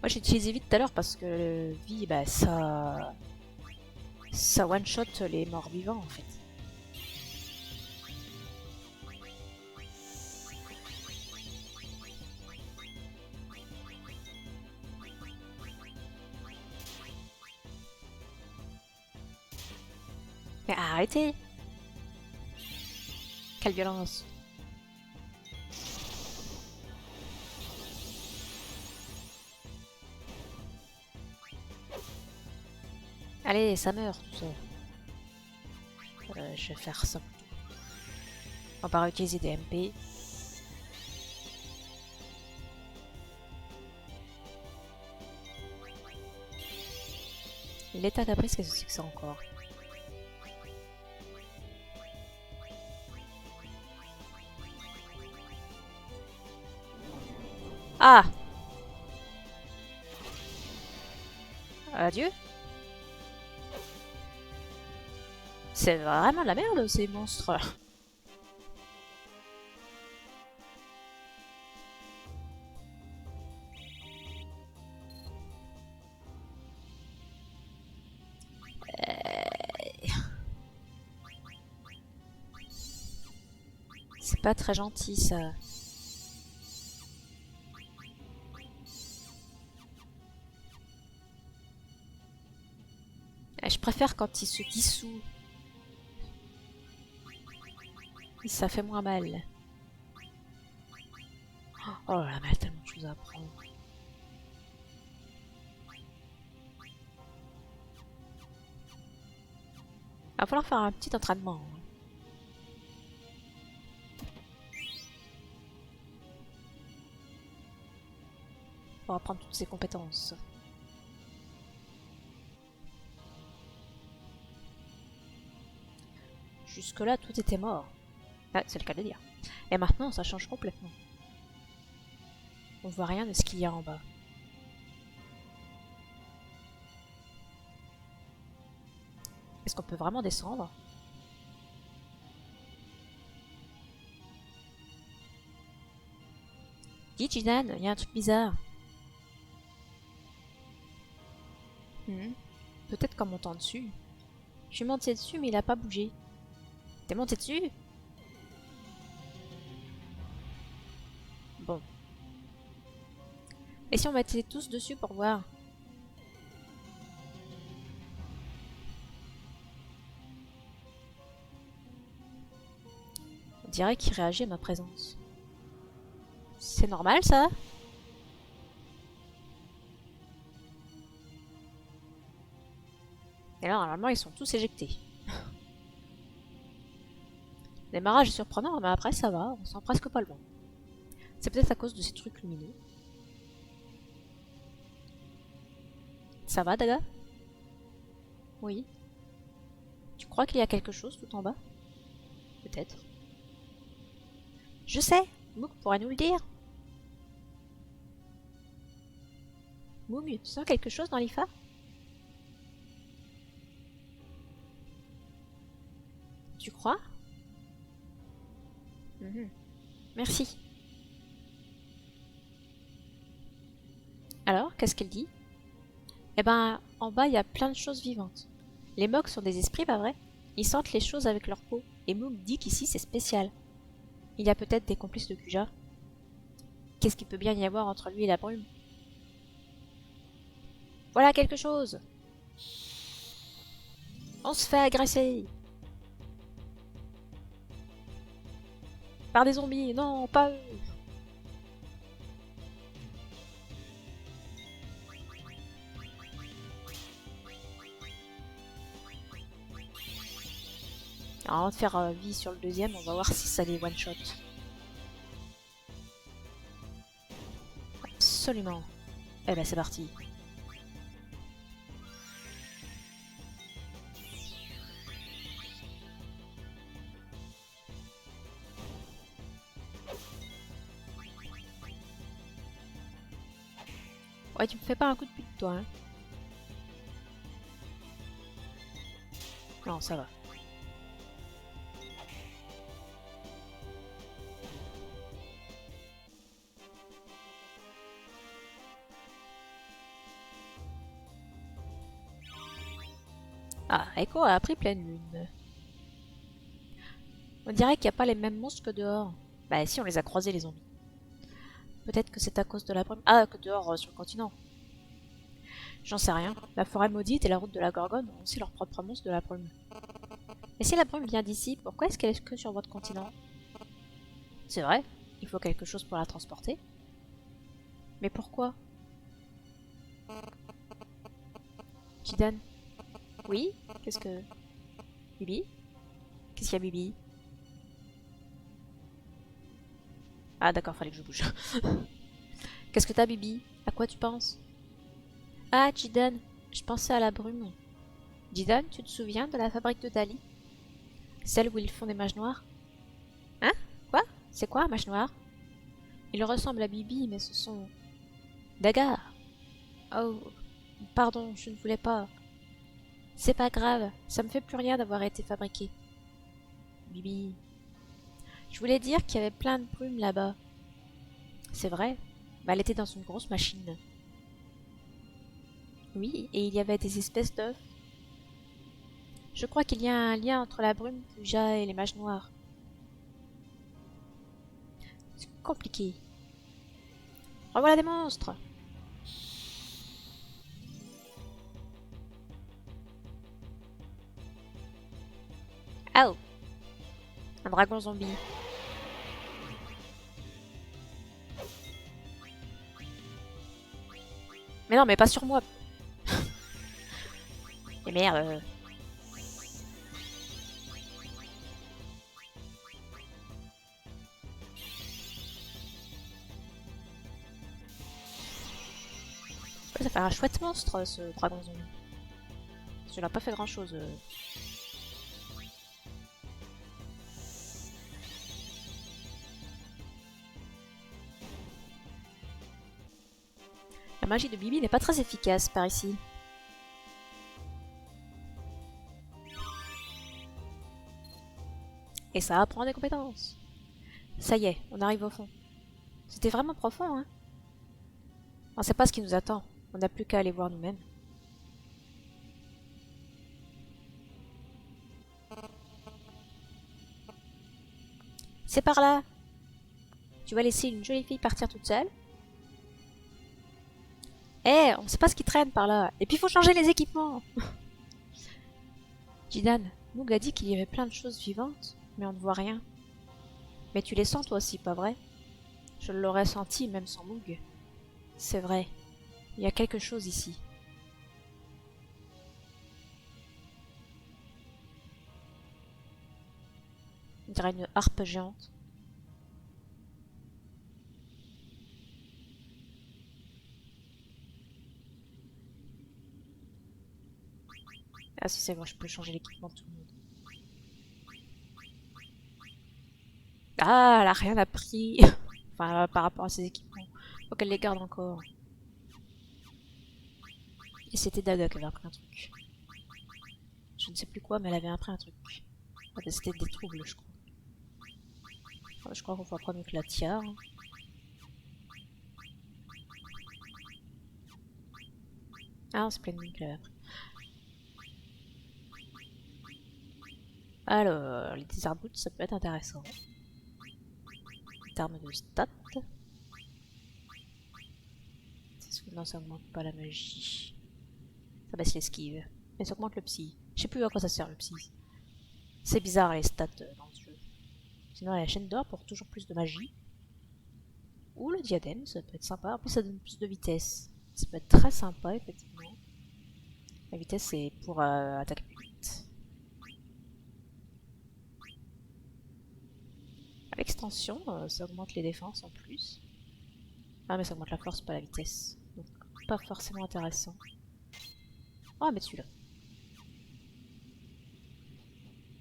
Moi j'ai utilisé vite tout à l'heure parce que vie, bah ça one shot les morts vivants en fait. Mais arrêtez! Quelle violence! Allez, ça meurt tout ça. Je vais faire ça. On va réutiliser des MP. L'état caprice, qu'est-ce que c'est que ça encore? Ah! Adieu? C'est vraiment de la merde ces monstres. C'est pas très gentil ça. Je préfère quand il se dissout. Ça fait moins mal. Oh là là, mais il y a tellement de choses à apprendre. Il va falloir faire un petit entraînement. Pour apprendre toutes ses compétences. Jusque-là, tout était mort. Ah, c'est le cas de le dire. Et maintenant, ça change complètement. On voit rien de ce qu'il y a en bas. Est-ce qu'on peut vraiment descendre? Dis, Jinan, il y a un truc bizarre. Peut-être qu'en montant dessus. Je suis montée dessus, mais il a pas bougé. T'es monté dessus? Bon. Et si on mettait tous dessus pour voir? On dirait qu'il réagit à ma présence. C'est normal, ça? Et là, normalement, ils sont tous éjectés. Le démarrage est surprenant, mais après, ça va. On sent presque pas le vent. C'est peut-être à cause de ces trucs lumineux. Ça va, Daga? Oui. Tu crois qu'il y a quelque chose tout en bas? Peut-être. Je sais! Moog pourrait nous le dire. Moog, tu sens quelque chose dans l'IFA? Tu crois? Merci. Alors, qu'est-ce qu'elle dit? Eh ben, en bas, il y a plein de choses vivantes. Les Mogs sont des esprits, pas vrai? Ils sentent les choses avec leur peau. Et Moog dit qu'ici, c'est spécial. Il y a peut-être des complices de Kuja. Qu'est-ce qu'il peut bien y avoir entre lui et la brume? Voilà quelque chose! On se fait agresser! Par des zombies! Non, pas eux! Alors, avant de faire vie sur le deuxième, on va voir si ça les one-shot. Absolument. Eh ben c'est parti. Ouais, tu me fais pas un coup de pute, toi, hein. Non, ça va. Ah, Echo a appris pleine lune. On dirait qu'il n'y a pas les mêmes monstres que dehors. Bah si, on les a croisés, les zombies. Peut-être que c'est à cause de la brume. Ah, que dehors, sur le continent. J'en sais rien. La forêt maudite et la route de la Gorgone ont aussi leur propre monstre de la brume. Mais si la brume vient d'ici, pourquoi est-ce qu'elle est que sur votre continent? C'est vrai, il faut quelque chose pour la transporter. Mais pourquoi? Jidan? Oui? Qu'est-ce que... Bibi? Qu'est-ce qu'il y a, Bibi? Ah d'accord, fallait que je bouge. Qu'est-ce que t'as, Bibi? À quoi tu penses? Ah, Jidan, je pensais à la brume. Jidan, tu te souviens de la fabrique de Dali? Celle où ils font des mages noirs? Hein? Quoi? C'est quoi un mage noir? Il ressemble à Bibi, mais ce sont... Daga! Oh, pardon, je ne voulais pas. C'est pas grave, ça me fait plus rien d'avoir été fabriqué. Bibi... Je voulais dire qu'il y avait plein de brumes là-bas. C'est vrai, bah, elle était dans une grosse machine. Oui, et il y avait des espèces d'œufs. Je crois qu'il y a un lien entre la brume, Kuja et les mages noirs. C'est compliqué. Revoilà des monstres! Oh! Un dragon zombie. Mais non, mais pas sur moi! Et merde! Ouais, ça fait un chouette monstre, ce dragon zombie. Il n'a pas fait grand-chose. La magie de Bibi n'est pas très efficace par ici. Et ça apprend des compétences. Ça y est, on arrive au fond. C'était vraiment profond, hein? On sait pas ce qui nous attend. On n'a plus qu'à aller voir nous-mêmes. C'est par là. Tu vas laisser une jolie fille partir toute seule? Eh, on sait pas ce qui traîne par là. Et puis il faut changer les équipements. Jidan, Moog a dit qu'il y avait plein de choses vivantes, mais on ne voit rien. Mais tu les sens toi aussi, pas vrai? Je l'aurais senti même sans Moog. C'est vrai, il y a quelque chose ici. On dirait une harpe géante. Ah si c'est bon, je peux changer l'équipement de tout le monde. Ah, elle a rien appris. Enfin, par rapport à ses équipements. Faut qu'elle les garde encore. Et c'était Daga qui avait appris un truc. Je ne sais plus quoi, mais elle avait appris un truc. Enfin, c'était des troubles, je crois. Enfin, je crois qu'on faut apprendre avec la tiare. Ah non, c'est Planning qui l'avait appris. Alors, les Desert Boots, ça peut être intéressant. En termes de stats. Non, ça augmente pas la magie. Ça baisse l'esquive. Mais ça augmente le psy. Je sais plus à quoi ça sert le psy. C'est bizarre les stats dans ce jeu. Sinon, la chaîne d'or pour toujours plus de magie. Ou le diadème, ça peut être sympa. En plus, ça donne plus de vitesse. Ça peut être très sympa, effectivement. La vitesse, c'est pour attaquer plus vite. À l'extension, ça augmente les défenses en plus. Ah, mais ça augmente la force, pas la vitesse. Donc, pas forcément intéressant. On va mettre celui-là.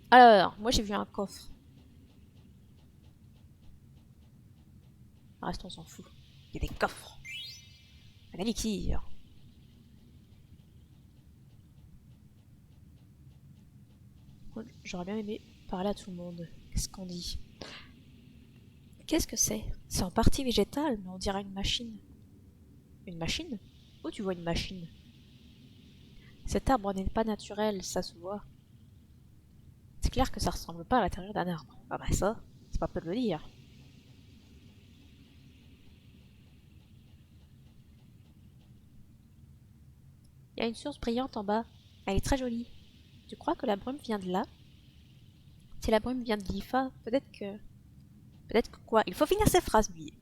Alors, moi j'ai vu un coffre. Reste, on s'en fout. Il y a des coffres. Un élixir. J'aurais bien aimé parler à tout le monde. Qu'est-ce qu'on dit? Qu'est-ce que c'est? C'est en partie végétal, mais on dirait une machine. Une machine? Où tu vois une machine? Cet arbre n'est pas naturel, ça se voit. C'est clair que ça ressemble pas à l'intérieur d'un arbre. Ah bah ça, c'est pas peu de le dire. Il y a une source brillante en bas. Elle est très jolie. Tu crois que la brume vient de là? Si la brume vient de l'IFA, peut-être que... Peut-être que quoi? Il faut finir ses phrases, lui.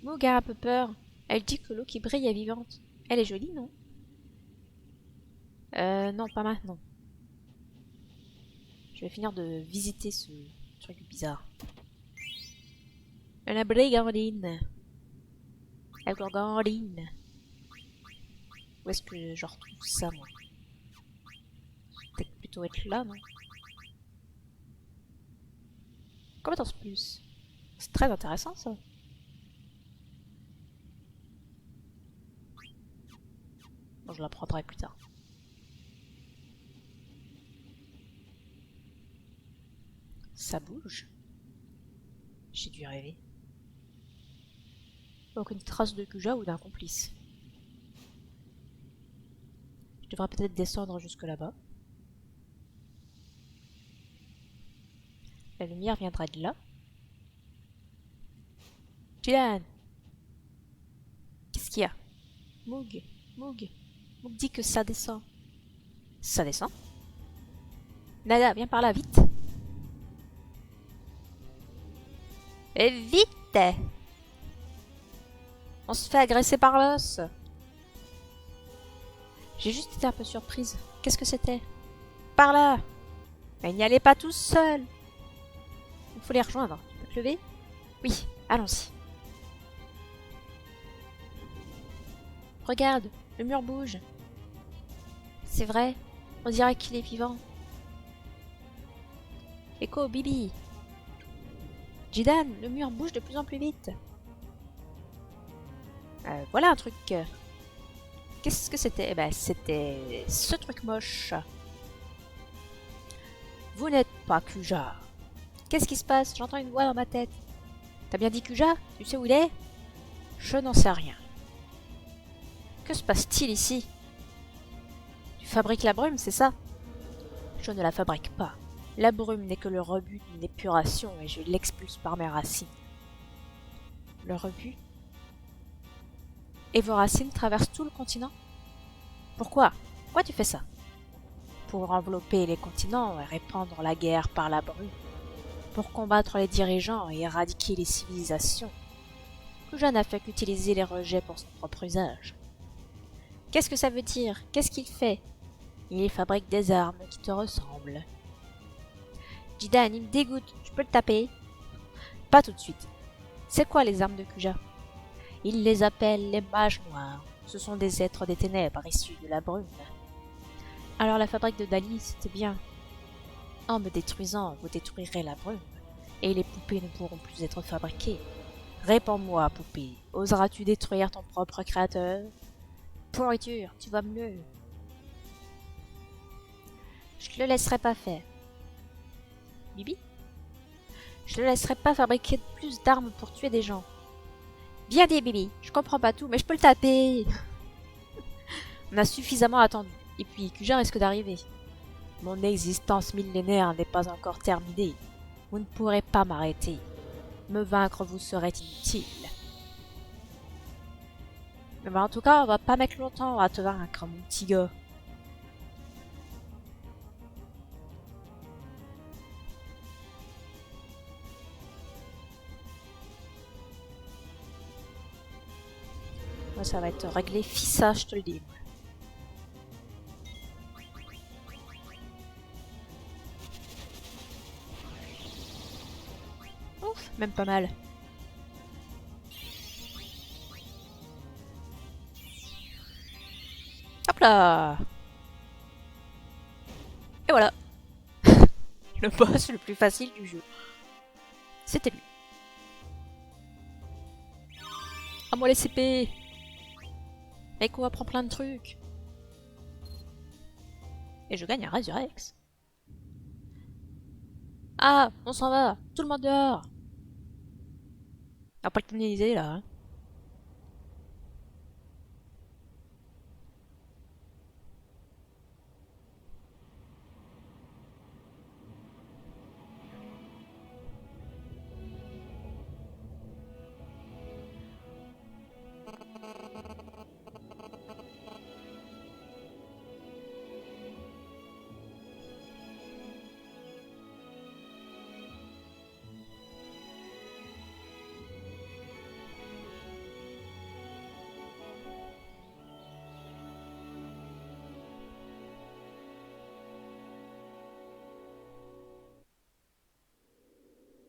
Moog a un peu peur. Elle dit que l'eau qui brille est vivante. Elle est jolie, non? Non, pas maintenant. Je vais finir de visiter ce truc bizarre. Une brigandine. La brigandine. Où est-ce que je retrouve ça, moi? Peut-être plutôt être là, non? Compétence plus. C'est très intéressant, ça. Bon, je la prendrai plus tard. Ça bouge. J'ai dû rêver. Aucune trace de Kuja ou d'un complice. Je devrais peut-être descendre jusque là-bas. La lumière viendra de là. Jilan! Qu'est-ce qu'il y a? Moog, Moog. Moog dit que ça descend. Ça descend? Nada, viens par là, vite! Et vite! On se fait agresser par l'os. J'ai juste été un peu surprise. Qu'est-ce que c'était? Par là! Mais n'y allez pas tous seuls! Il faut les rejoindre. Tu peux te lever? Oui, allons-y. Regarde, le mur bouge. C'est vrai, on dirait qu'il est vivant. Echo, Bibi. Jidan, le mur bouge de plus en plus vite. Voilà un truc. Qu'est-ce que c'était? Eh ben, c'était ce truc moche. Vous n'êtes pas Kuja. Qu'est-ce qui se passe? J'entends une voix dans ma tête. T'as bien dit Kuja? Tu sais où il est? Je n'en sais rien. Que se passe-t-il ici? Tu fabriques la brume, c'est ça? Je ne la fabrique pas. La brume n'est que le rebut d'une épuration et je l'expulse par mes racines. Le rebut? Et vos racines traversent tout le continent? Pourquoi? Pourquoi tu fais ça? Pour envelopper les continents et répandre la guerre par la brume. Pour combattre les dirigeants et éradiquer les civilisations, Kuja n'a fait qu'utiliser les rejets pour son propre usage. Qu'est-ce que ça veut dire? Qu'est-ce qu'il fait? Il fabrique des armes qui te ressemblent. Jidan, il me dégoûte. Je peux le taper? Pas tout de suite. C'est quoi les armes de Kuja? Il les appelle les mages noirs. Ce sont des êtres des ténèbres issus de la brume. Alors la fabrique de Dali, c'était bien. En me détruisant, vous détruirez la brume. Et les poupées ne pourront plus être fabriquées. Réponds-moi, poupée. Oseras-tu détruire ton propre créateur? Pourriture, tu vas mieux. Je le laisserai pas faire. Bibi? Je le laisserai pas fabriquer plus d'armes pour tuer des gens. Bien dit, Bibi. Je comprends pas tout, mais je peux le taper. On a suffisamment attendu. Et puis, Kuja risque d'arriver. Mon existence millénaire n'est pas encore terminée. Vous ne pourrez pas m'arrêter. Me vaincre vous serait inutile. Mais en tout cas, on va pas mettre longtemps à te vaincre, mon petit gars. Moi, ça va être réglé fissa, je te le dis. Ouf, même pas mal. Hop là! Et voilà! Le boss le plus facile du jeu. C'était lui. À moi les CP! Echo apprend plein de trucs. Et je gagne un Resurrex. Ah, on s'en va! Tout le monde dehors! On va pas le pénaliser là. Hein.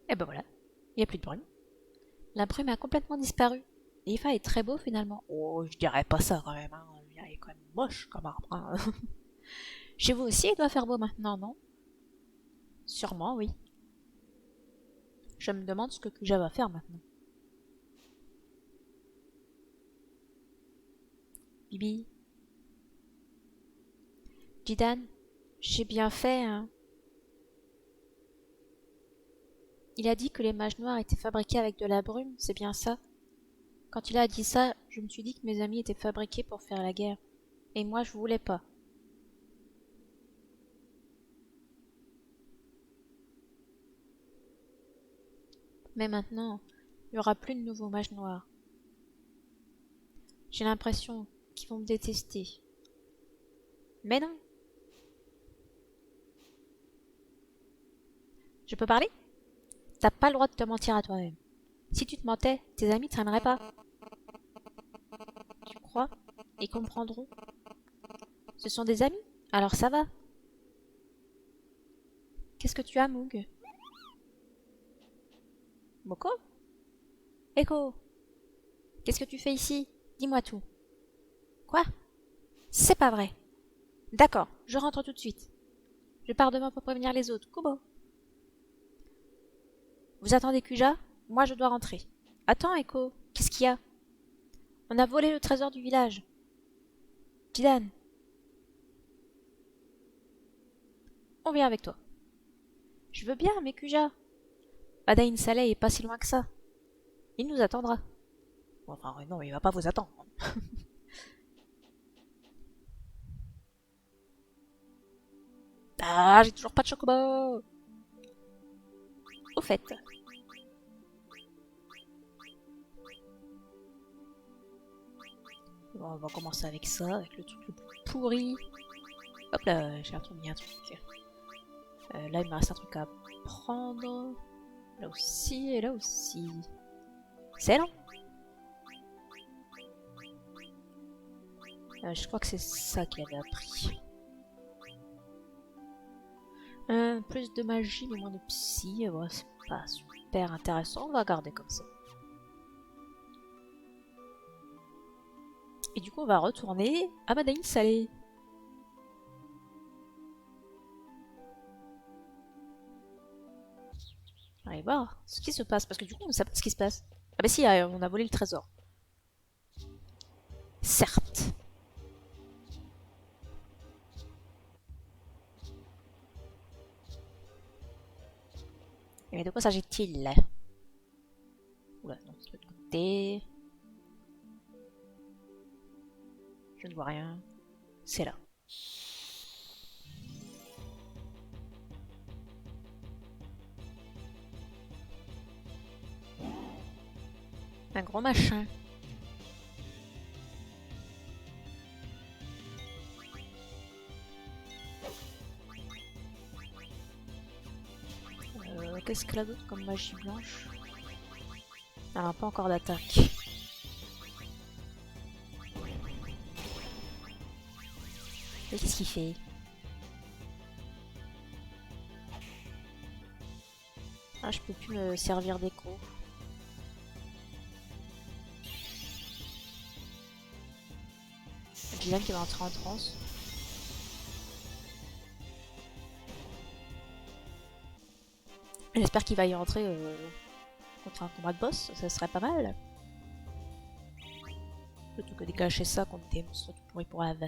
Et ben voilà, il n'y a plus de brume. La brume a complètement disparu. L'IFA est très beau finalement. Oh, je dirais pas ça quand même. Hein. Il est quand même moche comme arbre. Hein. Chez vous aussi, il doit faire beau maintenant, non? Sûrement, oui. Je me demande ce que Kuja va faire maintenant. Bibi. Jidan, j'ai bien fait, hein. Il a dit que les mages noirs étaient fabriqués avec de la brume, c'est bien ça? Quand il a dit ça, je me suis dit que mes amis étaient fabriqués pour faire la guerre. Et moi, je voulais pas. Mais maintenant, il n'y aura plus de nouveaux mages noirs. J'ai l'impression qu'ils vont me détester. Mais non. Je peux parler? T'as pas le droit de te mentir à toi-même. Si tu te mentais, tes amis ne t'aimeraient pas. Tu crois? Ils comprendront. Ce sont des amis? Alors ça va. Qu'est-ce que tu as, Moog? Moko? Echo? Qu'est-ce que tu fais ici? Dis-moi tout. Quoi? C'est pas vrai. D'accord, je rentre tout de suite. Je pars demain pour prévenir les autres. Kubo. Vous attendez Kuja? Moi je dois rentrer. Attends, Echo. Qu'est-ce qu'il y a? On a volé le trésor du village. Jidan. On vient avec toi. Je veux bien, mais Kuja. Adain Saleh est pas si loin que ça. Il nous attendra. Enfin, non, il va pas vous attendre. Ah, j'ai toujours pas de chocobo. Au fait. Bon, on va commencer avec ça, avec le truc le plus pourri. Hop là, j'ai mis un truc. Là, il me reste un truc à prendre. Là aussi et là aussi. Excellent. Je crois que c'est ça qu'il avait appris. Plus de magie mais moins de psy. Bon, c'est pas super intéressant. On va garder comme ça. Et du coup, on va retourner à Madain Salé. Allez voir ce qui se passe, parce que du coup, on ne sait pas ce qui se passe. Ah bah si, on a volé le trésor. Certes. Mais de quoi s'agit-il? Oula, non, c'est de l'autre côté. Je ne vois rien. C'est là. Un gros machin. Qu'est-ce qu'elle a d'autre comme magie blanche? Elle n'a pas encore d'attaque. Mais qu'est-ce qu'il fait? Ah, je peux plus me servir d'écho. Dylan qui va entrer en transe. J'espère qu'il va y rentrer contre un combat de boss, ça serait pas mal. Plutôt que de cacher ça contre des monstres tout pourris pour Ave.